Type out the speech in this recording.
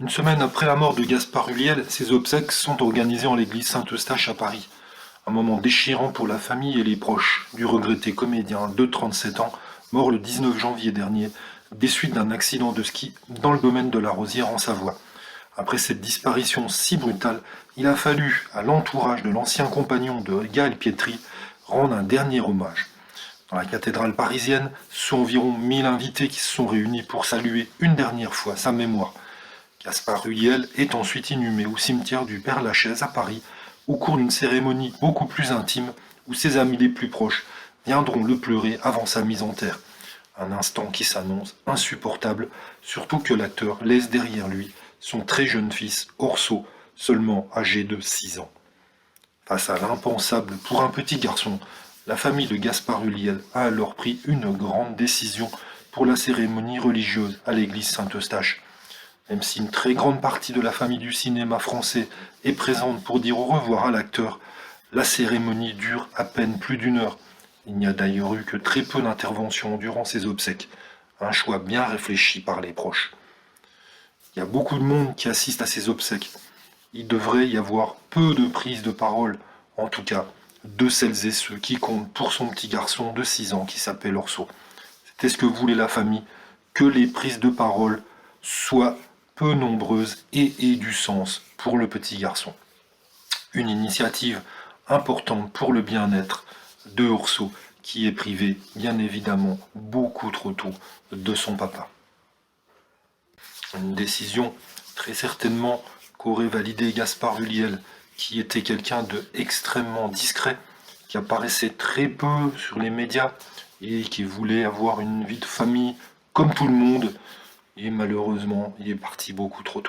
Une semaine après la mort de Gaspard Ulliel, ses obsèques sont organisées en l'église Saint-Eustache à Paris. Un moment déchirant pour la famille et les proches du regretté comédien de 37 ans, mort le 19 janvier dernier, des suites d'un accident de ski dans le domaine de la Rosière en Savoie. Après cette disparition si brutale, il a fallu à l'entourage de l'ancien compagnon de Gaël Pietri rendre un dernier hommage. Dans la cathédrale parisienne, ce sont environ 1000 invités qui se sont réunis pour saluer une dernière fois sa mémoire. Gaspard Ulliel est ensuite inhumé au cimetière du Père-Lachaise à Paris, au cours d'une cérémonie beaucoup plus intime où ses amis les plus proches viendront le pleurer avant sa mise en terre. Un instant qui s'annonce insupportable, surtout que l'acteur laisse derrière lui son très jeune fils, Orso, seulement âgé de 6 ans. Face à l'impensable pour un petit garçon, la famille de Gaspard Ulliel a alors pris une grande décision pour la cérémonie religieuse à l'église Saint-Eustache. Même si une très grande partie de la famille du cinéma français est présente pour dire au revoir à l'acteur, la cérémonie dure à peine plus d'une heure. Il n'y a d'ailleurs eu que très peu d'interventions durant ces obsèques, un choix bien réfléchi par les proches. Il y a beaucoup de monde qui assiste à ces obsèques. Il devrait y avoir peu de prises de parole, en tout cas, de celles et ceux qui comptent pour son petit garçon de 6 ans qui s'appelle Orso. C'était ce que voulait la famille, que les prises de parole soient peu nombreuses et aient du sens pour le petit garçon. Une initiative importante pour le bien-être de Orso, qui est privé, bien évidemment, beaucoup trop tôt de son papa. Une décision très certainement qu'aurait validé Gaspard Ulliel, qui était quelqu'un de extrêmement discret, qui apparaissait très peu sur les médias et qui voulait avoir une vie de famille comme tout le monde. Et malheureusement, il est parti beaucoup trop tôt.